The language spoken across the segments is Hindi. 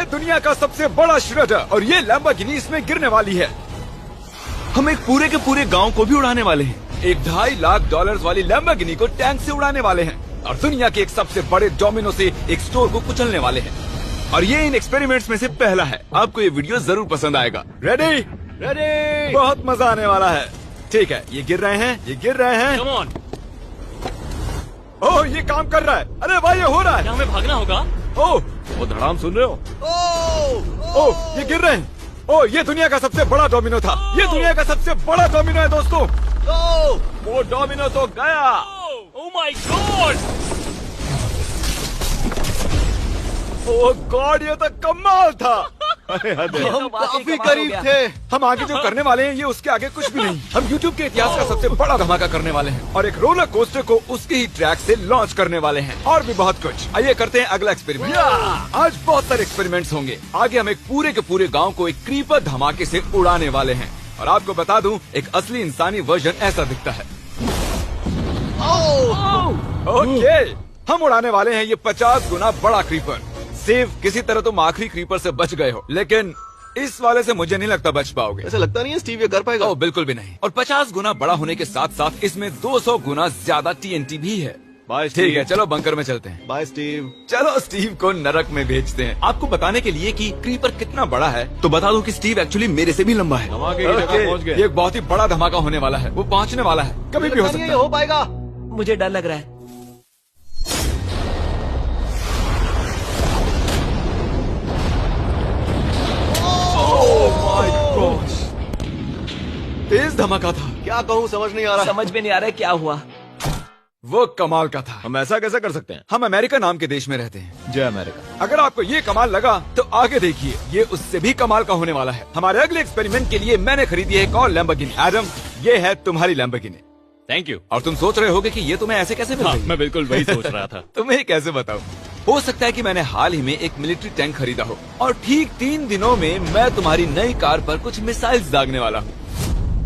है दुनिया का सबसे बड़ा श्रेडर और ये लैम्बोर्गिनी इसमें गिरने वाली है। हम एक पूरे के पूरे गांव को भी उड़ाने वाले हैं। एक $2.5 लाख वाली लैम्बोर्गिनी को टैंक से उड़ाने वाले हैं और दुनिया के एक सबसे बड़े डोमिनो से एक स्टोर को कुचलने वाले हैं। और ये इन एक्सपेरिमेंट्स में से पहला है। आपको ये वीडियो जरूर पसंद आएगा। रेडी? रेडी। बहुत मजा आने वाला है। ठीक है, ये गिर रहे हैं, ये गिर रहे हैं। Come on. ओह, ये काम कर रहा है। अरे भाई, ये हो रहा है। क्या हमें भागना होगा? ओह, वो धड़ाम सुन रहे हो? ओह, ये गिर रहे हैं। ओह, ये दुनिया का सबसे बड़ा डोमिनो था। ये दुनिया का सबसे बड़ा डोमिनो है दोस्तों। वो डोमिनो तो गया। Oh my God! Oh God, ये तो कमाल था। हम काफी करीब थे। हम आगे जो करने वाले हैं ये उसके आगे कुछ भी नहीं। हम YouTube के इतिहास का सबसे बड़ा धमाका करने वाले हैं और एक रोलर कोस्टर को उसके ही ट्रैक से लॉन्च करने वाले हैं और भी बहुत कुछ। आइए करते हैं अगला एक्सपेरिमेंट। आज बहुत सारे एक्सपेरिमेंट्स होंगे। आगे हम एक पूरे के पूरे गांव को एक क्रीपर धमाके से उड़ाने वाले हैं और आपको बता दूं, एक असली इंसानी वर्जन ऐसा दिखता है। ओके, हम उड़ाने वाले हैं ये 50 गुना बड़ा क्रीपर। सेव, किसी तरह तुम आखिरी क्रीपर से बच गए हो, लेकिन इस वाले से मुझे नहीं लगता बच पाओगे। ऐसा लगता नहीं है स्टीव ये कर पाएगा। ओह, बिल्कुल भी नहीं। और 50 गुना बड़ा होने के साथ साथ इसमें 200 गुना ज्यादा TNT भी है। बाय ठीक है, चलो बंकर में चलते हैं। Bye Steve. चलो स्टीव को नरक में भेजते हैं। आपको बताने के लिए कि क्रीपर कितना बड़ा है तो बता दूं कि स्टीव एक्चुअली मेरे से भी लंबा है। पहुंच गए। ये एक बहुत ही बड़ा धमाका होने वाला है। वो पहुंचने वाला है, कभी भी हो सकता है। हो पाएगा। मुझे डर लग रहा है। तेज धमाका था। क्या कहूँ समझ नहीं आ रहा। समझ में नहीं आ रहा है क्या हुआ। वो कमाल का था। हम ऐसा कैसे कर सकते हैं? हम अमेरिका नाम के देश में रहते हैं। जय अमेरिका। अगर आपको ये कमाल लगा तो आगे देखिए, ये उससे भी कमाल का होने वाला है। हमारे अगले एक्सपेरिमेंट के लिए मैंने खरीदी है एक और लैम्बोर्गिनी। एडम, ये है तुम्हारी लैम्बोर्गिनी। Thank you. और तुम सोच रहे होगे कि ये तुम्हें ऐसे कैसे मिल गई? मैं बिल्कुल वही सोच रहा था। तुम्हें कैसे बताऊं? हो सकता है कि मैंने हाल ही में एक मिलिट्री टैंक खरीदा हो और ठीक 3 दिनों में मैं तुम्हारी नई कार पर कुछ मिसाइल्स दागने वाला हूँ।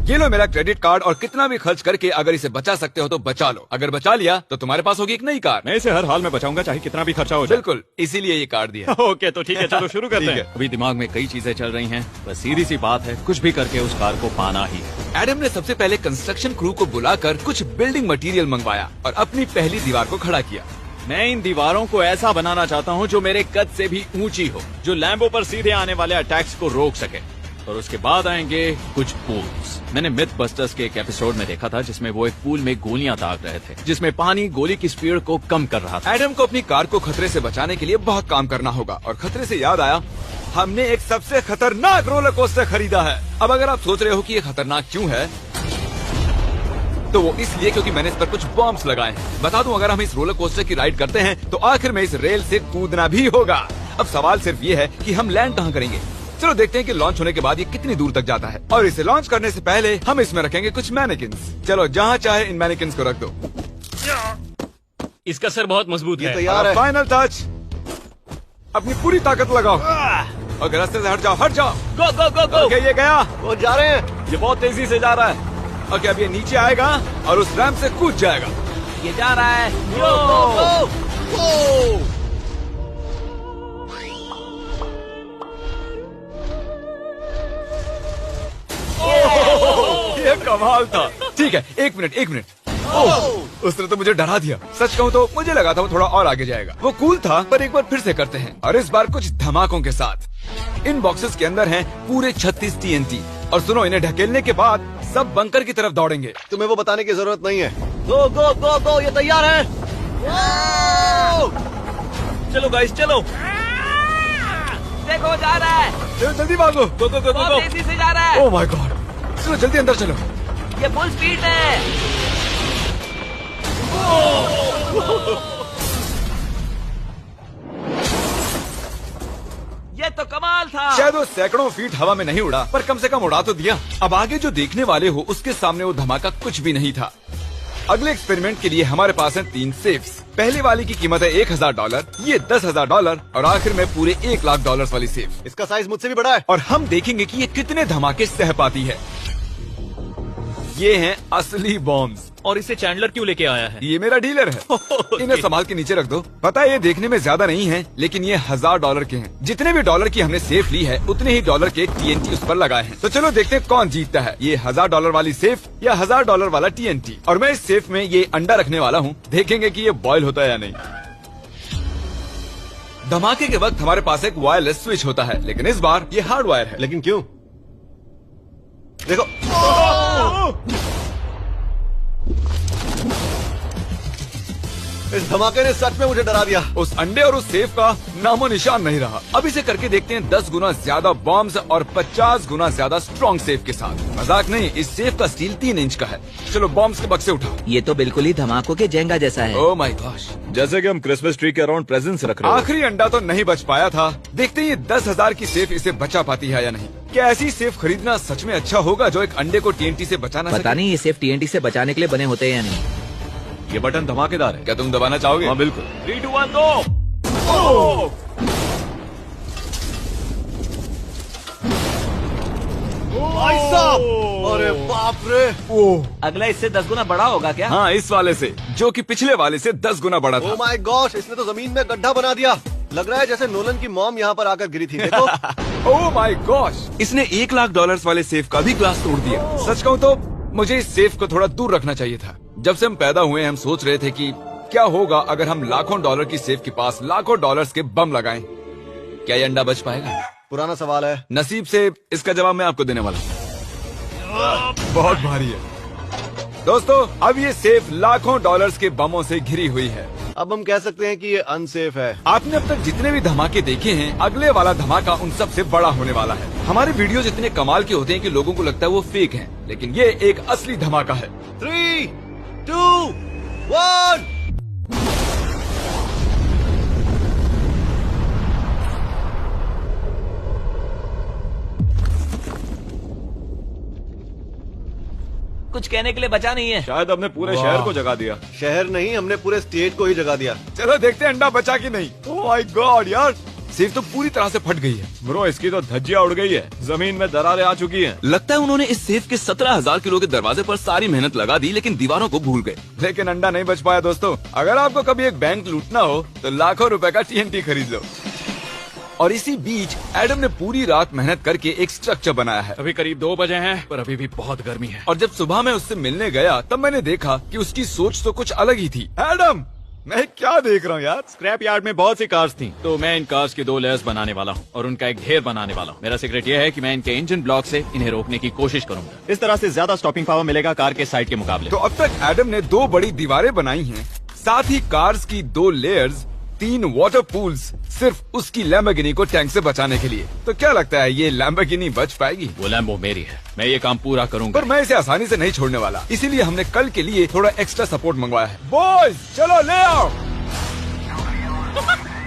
ये लो मेरा क्रेडिट कार्ड और कितना भी खर्च करके अगर इसे बचा सकते हो तो बचा लो। अगर बचा लिया तो तुम्हारे पास होगी एक नई कार। मैं इसे हर हाल में बचाऊंगा, चाहे कितना भी खर्चा हो जाए। बिल्कुल, इसीलिए ये कार्ड दिया। ओके, तो ठीक है, चलो शुरू करते ठीक हैं। है। अभी दिमाग में कई चीजें चल रही हैं, बस सीधी सी बात है, कुछ भी करके उस कार को पाना ही है। एडम ने सबसे पहले कंस्ट्रक्शन क्रू को बुलाकर कुछ बिल्डिंग मटेरियल मंगवाया और अपनी पहली दीवार को खड़ा किया। मैं इन दीवारों को ऐसा बनाना चाहता हूँ जो मेरे कद से भी ऊंची हो, जो लैम्बो पर सीधे आने वाले अटैक्स को रोक सके। और उसके बाद आएंगे कुछ पूल्स। मैंने मिथ बस्टर्स के एक एपिसोड में देखा था जिसमें वो एक पूल में गोलियां दाग रहे थे, जिसमें पानी गोली की स्पीड को कम कर रहा था। एडम को अपनी कार को खतरे से बचाने के लिए बहुत काम करना होगा और खतरे से याद आया, हमने एक सबसे खतरनाक रोलर कोस्टर खरीदा है। अब अगर आप सोच रहे हो कि ये खतरनाक क्यों है, तो वो इसलिए क्योंकि मैंने इस पर कुछ बॉम्ब्स लगाए हैं। बता दूं, अगर हम इस रोलर कोस्टर की राइड करते हैं तो आखिर में इस रेल से कूदना भी होगा। अब सवाल सिर्फ ये है कि हम लैंड कहाँ करेंगे। चलो देखते हैं कि लॉन्च होने के बाद ये कितनी दूर तक जाता है। और इसे लॉन्च करने से पहले हम इसमें रखेंगे कुछ मैनिकिन्स। चलो जहाँ चाहे इन मैनिकिन्स को रख दो। इसका सर बहुत मजबूत है। तैयार है। फाइनल टच, अपनी पूरी ताकत लगाओ। ओके, रास्ते से हट जाओ, हट जाओ। गो गो गो गो। ओके, ये गया। वो जा रहे हैं। ये बहुत तेजी से जा रहा है। ओके, अब ये नीचे आएगा और उस रैंप से कूद जाएगा। ये जा रहा है। गो गो गो। ये कमाल था। ठीक है, एक मिनट। ओह, उसने तो मुझे डरा दिया। सच कहूँ तो मुझे लगा था वो थोड़ा और आगे जाएगा। वो कूल था, पर एक बार फिर से करते हैं और इस बार कुछ धमाकों के साथ। इन बॉक्सेस के अंदर हैं पूरे 36 TNT और सुनो, इन्हें ढकेलने के बाद सब बंकर की तरफ दौड़ेंगे। तुम्हें वो बताने की जरूरत नहीं है। गो गो गो गो, ये तैयार है। चलो गाइस, चलो। देखो, जा रहा है। चलो जल्दी भागो। गो गो गो गो गो। तेजी से जा रहा है। ओह माय गॉड, चलो जल्दी अंदर चलो। ये फुल स्पीड है। ये तो कमाल था। शायद वो सैकड़ों फीट हवा में नहीं उड़ा, पर कम से कम उड़ा तो दिया। अब आगे जो देखने वाले हो उसके सामने वो धमाका कुछ भी नहीं था। अगले एक्सपेरिमेंट के लिए हमारे पास हैं 3 सेफ्स। पहले वाली की कीमत है $1000, ये $10,000 और आखिर में पूरे $1 लाख वाली सेफ। इसका साइज मुझसे भी बड़ा है। और हम देखेंगे कि ये कितने धमाके सह पाती है। ये हैं असली बॉम्ब्स और इसे चैंडलर क्यों लेके आया है? ये मेरा डीलर है। इन्हें संभाल के नीचे रख दो। पता है ये देखने में ज्यादा नहीं है, लेकिन ये $1000 के हैं। जितने भी डॉलर की हमने सेफ ली है, उतने ही डॉलर के TNT उस पर लगाए हैं। तो चलो देखते हैं कौन जीतता है, ये $1000 वाली सेफ या $1000 वाला TNT। और मैं इस सेफ में ये अंडा रखने वाला हूँ, देखेंगे कि ये बॉयल होता है या नहीं। धमाके के वक्त हमारे पास एक वायरलेस स्विच होता है, लेकिन इस बार ये हार्ड वायर है। लेकिन क्यों? देखो, इस धमाके ने सच में मुझे डरा दिया। उस अंडे और उस सेफ का नामो निशान नहीं रहा। अब इसे करके देखते हैं 10 गुना ज्यादा बॉम्ब्स और 50 गुना ज्यादा स्ट्रॉन्ग सेफ के साथ। मजाक नहीं, इस सेफ का स्टील 3 इंच का है। चलो बॉम्ब्स के बक्से उठाओ। ये तो बिल्कुल ही धमाकों के जेंगा जैसा है। ओह माय गॉश, जैसे कि हम क्रिसमस ट्री के अराउंड प्रेजेंट्स रख रहे हैं। आखिरी अंडा तो नहीं बच पाया था। देखते हैं ये 10,000 की सेफ इसे बचा पाती है या नहीं। क्या ऐसी सेफ खरीदना सच में अच्छा होगा जो एक अंडे को TNT से बचाना पता नहीं ये सेफ TNT से बचाने के लिए बने होते हैं या नहीं। ये बटन धमाकेदार है। क्या तुम दबाना चाहोगे? हाँ बिल्कुल। 3, 2, 1 गो। भाई साहब, अरे बाप रे। अगला इससे 10 गुना बड़ा होगा क्या? हाँ, इस वाले से, जो कि पिछले वाले से 10 गुना बड़ा ओह था। माय गॉश, इसने तो जमीन में गड्ढा बना दिया। लग रहा है जैसे नोलन की मॉम यहाँ पर आकर गिरी थी। देखो। ओह माय गॉश, इसने $1,00,000 वाले सेफ का भी ग्लास तोड़ दिया। सच कहूँ तो मुझे इस सेफ को थोड़ा दूर रखना चाहिए था। जब से हम पैदा हुए हम सोच रहे थे कि क्या होगा अगर हम लाखों डॉलर की सेफ के पास लाखों डॉलर्स के बम लगाएं। क्या ये अंडा बच पाएगा? पुराना सवाल है। नसीब से इसका जवाब मैं आपको देने वाला हूँ। बहुत भारी है। दोस्तों, अब ये सेफ लाखों डॉलर्स के बमों से घिरी हुई है। अब हम कह सकते हैं कि ये अनसेफ है। आपने अब तक जितने भी धमाके देखे हैं, अगले वाला धमाका उन सब से बड़ा होने वाला है। हमारे वीडियो इतने कमाल के होते हैं कि लोगों को लगता है वो फेक हैं, लेकिन ये एक असली धमाका है। 3, 2, 1। कुछ कहने के लिए बचा नहीं है। शायद हमने पूरे शहर को जगा दिया। शहर नहीं, हमने पूरे स्टेट को ही जगा दिया। चलो देखते हैं अंडा बचा कि नहीं। ओह माय गॉड यार, सेफ तो पूरी तरह से फट गई है। ब्रो, इसकी तो धज्जियां उड़ गई है। जमीन में दरारें आ चुकी हैं। लगता है उन्होंने इस सेफ के 17,000 किलो के दरवाजे पर सारी मेहनत लगा दी, लेकिन दीवारों को भूल गए। लेकिन अंडा नहीं बच पाया। दोस्तों, अगर आपको कभी एक बैंक लूटना हो तो लाखों रुपए का TNT खरीद लो। और इसी बीच एडम ने पूरी रात मेहनत करके एक स्ट्रक्चर बनाया है। अभी करीब 2 बजे हैं, पर अभी भी बहुत गर्मी है। और जब सुबह मैं उससे मिलने गया तब मैंने देखा कि उसकी सोच तो कुछ अलग ही थी। एडम, मैं क्या देख रहा हूँ यार? स्क्रैप यार्ड में बहुत सी कार्स थी, तो मैं इन कार्स की 2 लेयर्स बनाने वाला हूँ और उनका एक ढेर बनाने वाला हूँ। मेरा सीक्रेट यह है कि मैं इनके इंजन ब्लॉक से इन्हें रोकने की कोशिश करूंगा। इस तरह से ज्यादा स्टॉपिंग पावर मिलेगा कार के साइड के मुकाबले। तो अब तक एडम ने 2 बड़ी दीवारें बनाई हैं, साथ ही कार्स की 2 लेयर्स, 3 वाटर पूल्स, सिर्फ उसकी लैम्बोर्गिनी को टैंक से बचाने के लिए। तो क्या लगता है ये लैम्बोर्गिनी बच पाएगी? वो लैम्बो मेरी है, मैं ये काम पूरा करूंगा। पर मैं इसे आसानी से नहीं छोड़ने वाला, इसीलिए हमने कल के लिए थोड़ा एक्स्ट्रा सपोर्ट मंगवाया है। बॉयज, चलो ले आओ।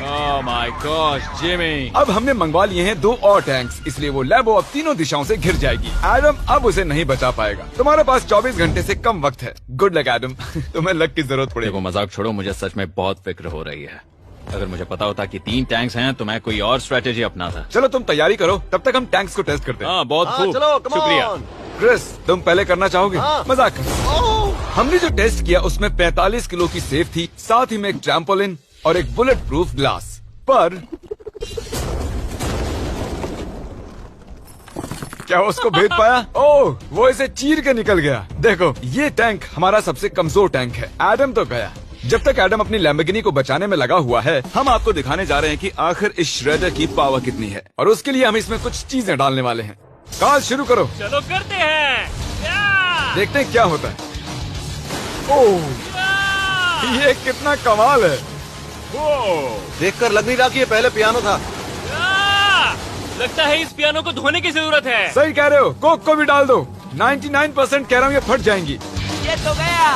Oh my gosh, Jimmy. अब हमने मंगवा लिए हैं 2 और टैंक्स, इसलिए वो लैम्बो अब तीनों दिशाओं से घिर जाएगी। एडम अब उसे नहीं बचा पाएगा। तुम्हारे पास 24 घंटे से कम वक्त है। Good luck Adam. तुम्हें लक की जरूरत पड़ेगी। देखो, मजाक छोड़ो, मुझे सच में बहुत फिक्र हो रही है। अगर मुझे पता होता कि 3 टैंक्स हैं तो मैं कोई और स्ट्रेटेजी अपनाता। चलो तुम तैयारी करो, तब तक हम टैंक्स को टेस्ट करते हैं। हाँ, बहुत हाँ, खूब, चलो, come शुक्रिया। on। क्रिस, तुम पहले करना चाहोगे? हाँ। मजाक कर। ओह, हमने जो टेस्ट किया उसमें 45 किलो की सेफ थी, साथ ही में एक ट्रैम्पोलिन और एक बुलेट प्रूफ ग्लास। पर क्या वो उसको भेद पाया? ओह, वो इसे चीर के निकल गया। देखो, ये टैंक हमारा सबसे कमजोर टैंक है। एडम तो गया। जब तक एडम अपनी लैम्बोर्गिनी को बचाने में लगा हुआ है, हम आपको दिखाने जा रहे हैं कि आखिर इस श्रेडर की पावर कितनी है, और उसके लिए हम इसमें कुछ चीजें डालने वाले हैं। कार्ल, शुरू करो। चलो करते हैं। देखते हैं क्या होता है। ओह, ये कितना कमाल है। देखकर लग नहीं रहा कि ये पहले पियानो था। लगता है इस पियानो को धोने की जरूरत है। सही कह रहे हो, कोक को भी डाल दो। 99% कह रहा हूँ ये फट जाएंगी। ये तो गया।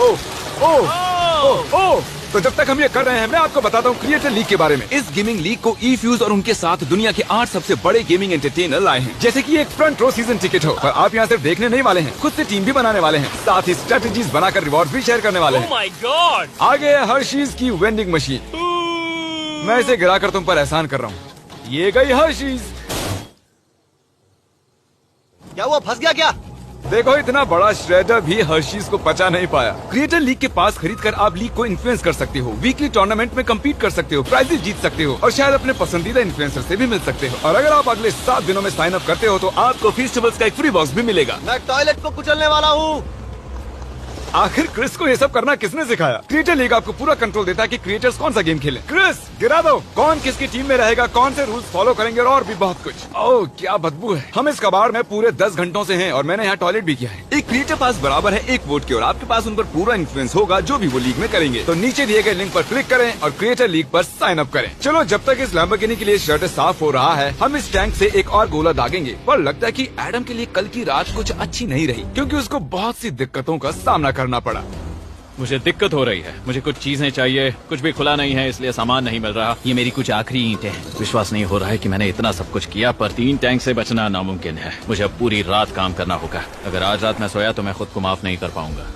ओह ओह ओह ओह। तो जब तक हम ये कर रहे हैं, मैं आपको बताता हूँ क्रिएटर लीग के बारे में। इस गेमिंग लीग को E-Fuse और उनके साथ दुनिया के 8 सबसे बड़े गेमिंग एंटरटेनर लाए हैं। जैसे कि एक फ्रंट रो सीजन टिकट हो, पर आप यहाँ सिर्फ देखने नहीं वाले हैं, खुद से टीम भी बनाने वाले हैं, साथ ही स्ट्रेटेजीज बनाकर रिवॉर्ड भी शेयर करने वाले हैं। My God. आगे है हर्शीज की वेंडिंग मशीन। मैं इसे गिराकर तुम पर एहसान कर रहा हूँ। ये गई हर्शीज। क्या हुआ, फंस गया क्या? देखो इतना बड़ा श्रेडर भी हर्शीज को पचा नहीं पाया। क्रिएटर लीग के पास खरीद कर आप लीग को इन्फ्लुएंस कर सकते हो, वीकली टूर्नामेंट में कम्पीट कर सकते हो, प्राइजेस जीत सकते हो और शायद अपने पसंदीदा इन्फ्लुएंसर से भी मिल सकते हो। और अगर आप अगले 7 दिनों में साइन अप करते हो तो आपको फेस्टिवल्स का एक फ्री बॉक्स भी मिलेगा। मैं टॉयलेट को कुचलने वाला हूँ। आखिर क्रिस को ये सब करना किसने सिखाया? क्रिएटर लीग आपको पूरा कंट्रोल देता है कि क्रिएटर्स कौन सा गेम खेलें। क्रिस गिरा दो, कौन किसकी टीम में रहेगा, कौन से रूल्स फॉलो करेंगे और भी बहुत कुछ। ओह क्या बदबू है। हम इस कबाड़ में पूरे 10 घंटों से हैं और मैंने यहाँ टॉयलेट भी किया है। एक क्रिएटर पास बराबर है एक वोट के और आपके पास उन पर पूरा इन्फ्लुएंस होगा जो भी वो लीग में करेंगे। तो नीचे दिए गए लिंक पर क्लिक करें और क्रिएटर लीग पर साइन अप करें। चलो जब तक इस लैम्बोर्गिनी के लिए शर्ट साफ हो रहा है हम इस टैंक से एक और गोला दागेंगे। पर लगता है कि एडम के लिए कल की रात कुछ अच्छी नहीं रही क्योंकि उसको बहुत सी दिक्कतों का सामना करना पड़ा। मुझे दिक्कत हो रही है, मुझे कुछ चीजें चाहिए, कुछ भी खुला नहीं है इसलिए सामान नहीं मिल रहा। ये मेरी कुछ आखिरी ईंटें हैं। विश्वास नहीं हो रहा है कि मैंने इतना सब कुछ किया पर 3 टैंक से बचना नामुमकिन है। मुझे अब पूरी रात काम करना होगा। अगर आज रात मैं सोया तो मैं खुद को माफ नहीं कर पाऊंगा।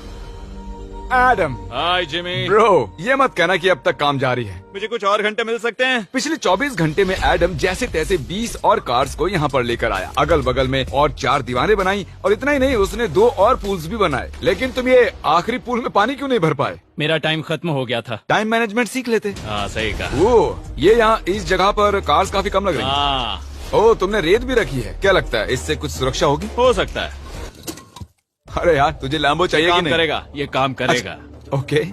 एडम हाय जिमी। ब्रो ये मत कहना कि अब तक काम जारी है। मुझे कुछ और घंटे मिल सकते हैं? पिछले 24 घंटे में एडम जैसे तैसे 20 और कार्स को यहाँ पर लेकर आया। अगल बगल में और 4 दीवारें बनाई और इतना ही नहीं उसने 2 और पूल्स भी बनाए। लेकिन तुम ये आखिरी पूल में पानी क्यों नहीं भर पाए? मेरा टाइम खत्म हो गया था। टाइम मैनेजमेंट सीख लेते। हाँ सही कहा। वो ये यहाँ इस जगह पर कार्स काफी कम लग रही हैं। हाँ ओह तुमने रेत भी रखी है, क्या लगता है इससे कुछ सुरक्षा होगी? हो सकता है। अरे यार तुझे लैम्बो चाहिए कि काम नहीं? करेगा, ये काम करेगा। ओके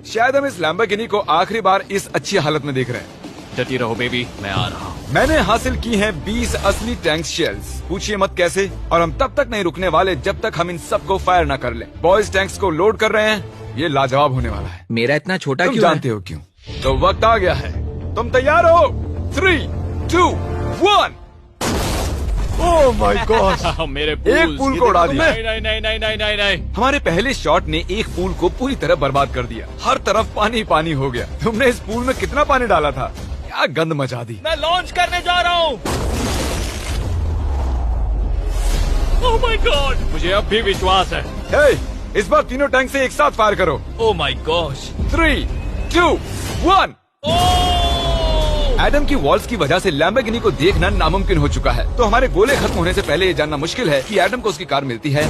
शायद हम इस लैम्बोर्गिनी को आखिरी बार इस अच्छी हालत में देख रहे हैं। डटी रहो बेबी, मैं आ रहा हूँ। मैंने हासिल की हैं 20 असली टैंक शेल्स। पूछिए मत कैसे। और हम तब तक नहीं रुकने वाले जब तक हम इन सबको फायर न कर लें। बॉयज टैंक्स को लोड कर रहे हैं, ये लाजवाब होने वाला है। मेरा इतना छोटा तुम क्यों है? जानते हो क्यों? तो वक्त आ गया है, तुम तैयार हो? 3, 2, 1। ओह माय गॉड मेरे एक पूल को उड़ा दिया। नहीं नहीं नहीं नहीं नहीं नहीं नहीं। हमारे पहले शॉट ने एक पूल को पूरी तरह बर्बाद कर दिया। हर तरफ पानी पानी हो गया। तुमने इस पूल में कितना पानी डाला था? क्या गंद मचा दी। मैं लॉन्च करने जा रहा हूँ। ओह माय गॉड, मुझे अब भी विश्वास है। हे, इस बार तीनों टैंक से एक साथ फायर करो। Oh my gosh. 3, 2, 1। एडम की वॉल्स की वजह से लैम्बोर्गिनी को देखना नामुमकिन हो चुका है। तो हमारे गोले खत्म होने से पहले ये जानना मुश्किल है कि एडम को उसकी कार मिलती है।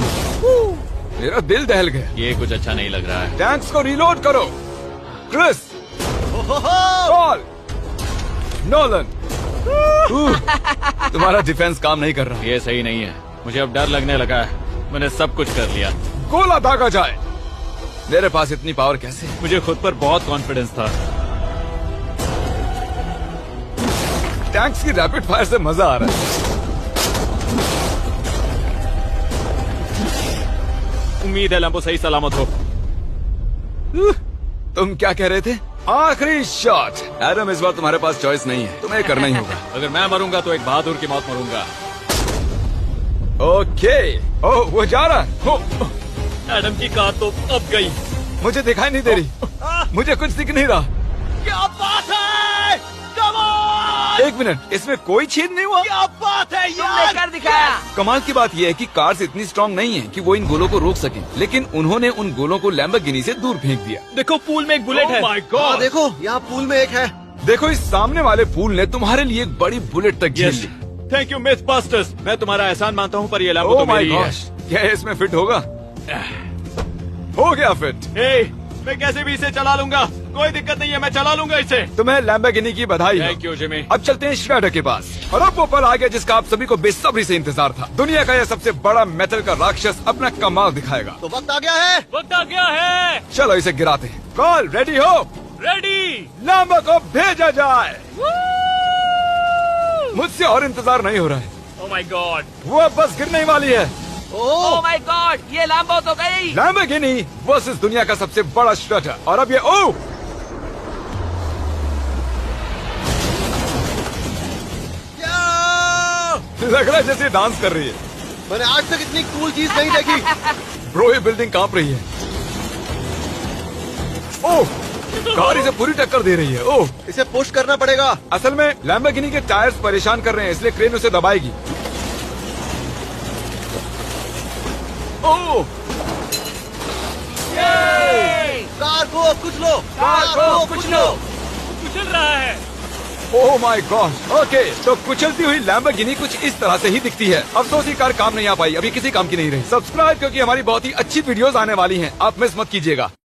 मेरा दिल दहल गया। ये कुछ अच्छा नहीं लग रहा है। टैंक्स को रीलोड करो। Chris, Paul, Nolan. तुम्हारा डिफेंस काम नहीं कर रहा। ये सही नहीं है, मुझे अब डर लगने लगा है। मैंने सब कुछ कर लिया। गोला दागा जाए। मेरे पास इतनी पावर कैसे? मुझे खुद पर बहुत कॉन्फिडेंस था। टैंक्स की रैपिड फायर से मजा आ रहा है। उम्मीद है लैम्बो सही सलामत हो। तुम क्या कह रहे थे? आखिरी शॉट। एडम इस बार तुम्हारे पास चॉइस नहीं है, तुम्हें करना ही होगा। अगर मैं मरूंगा तो एक बहादुर की मौत मरूंगा। ओके। ओह वो जा रहा है। ओह, एडम की कार तो अब गई। मुझे दिखाई नहीं दे रही। मुझे कुछ दिख नहीं रहा। क्या बात है? एक मिनट, इसमें कोई छेद नहीं हुआ। क्या बात है तुमने कर दिखाया। कमाल की बात यह है कि कार्स इतनी स्ट्रांग नहीं है कि वो इन गोलों को रोक सकें, लेकिन उन्होंने उन गोलों को लैम्बोर्गिनी से दूर फेंक दिया। देखो पूल में एक बुलेट है। माय गॉड, देखो यहाँ पूल में एक है। देखो इस सामने वाले पूल ने तुम्हारे लिए एक बड़ी बुलेट तक झेल ली। Thank you myth busters. मैं तुम्हारा एहसान मानता हूँ पर ये लैम्बो ओह तो माय मेरी है। गॉश, क्या इसमें फिट होगा? हो गया फिट। हे, मैं कैसे भी इसे चला लूंगा, कोई दिक्कत नहीं है, मैं चला लूंगा इसे। तुम्हें लैम्बोर्गिनी की बधाई हो। Thank you Jimmy. अब चलते हैं श्रेडर के पास। और अब वो पल आ गया जिसका आप सभी को बेसब्री से इंतजार था। दुनिया का यह सबसे बड़ा मेटल का राक्षस अपना कमाल दिखाएगा। तो वक्त आ गया है। वक्त आ गया है। चलो इसे गिराते हैं। कॉल रेडी हो? रेडी। लैम्बो को भेजा जाए। मुझसे और इंतजार नहीं हो रहा है। ओह माय गॉड, वो अब बस गिरने ही वाली है। ओह माय गॉड, ये लैम्बो तो गई। लैम्बोर्गिनी वर्सेस दुनिया का सबसे बड़ा श्रेडर। और अब ये ओह लग रहा है जैसे डांस कर रही है। मैंने आज तक इतनी कूल चीज नहीं देखी। ब्रो ये बिल्डिंग कांप रही है। ओह कार इसे पूरी टक्कर दे रही है। ओह इसे पुश करना पड़ेगा। असल में लैम्बोर्गिनी के टायर्स परेशान कर रहे हैं इसलिए क्रेन उसे दबाएगी। ओह कार को कुछ लो। कार को कुछ लो। कुचल रहा है। Oh my God. ओके, तो कुचलती हुई लैम्बोर्गिनी कुछ इस तरह से ही दिखती है। अफसोस ये कार काम नहीं आ पाई, अभी किसी काम की नहीं रही। सब्सक्राइब, क्योंकि हमारी बहुत ही अच्छी वीडियोस आने वाली हैं, आप मिस मत कीजिएगा।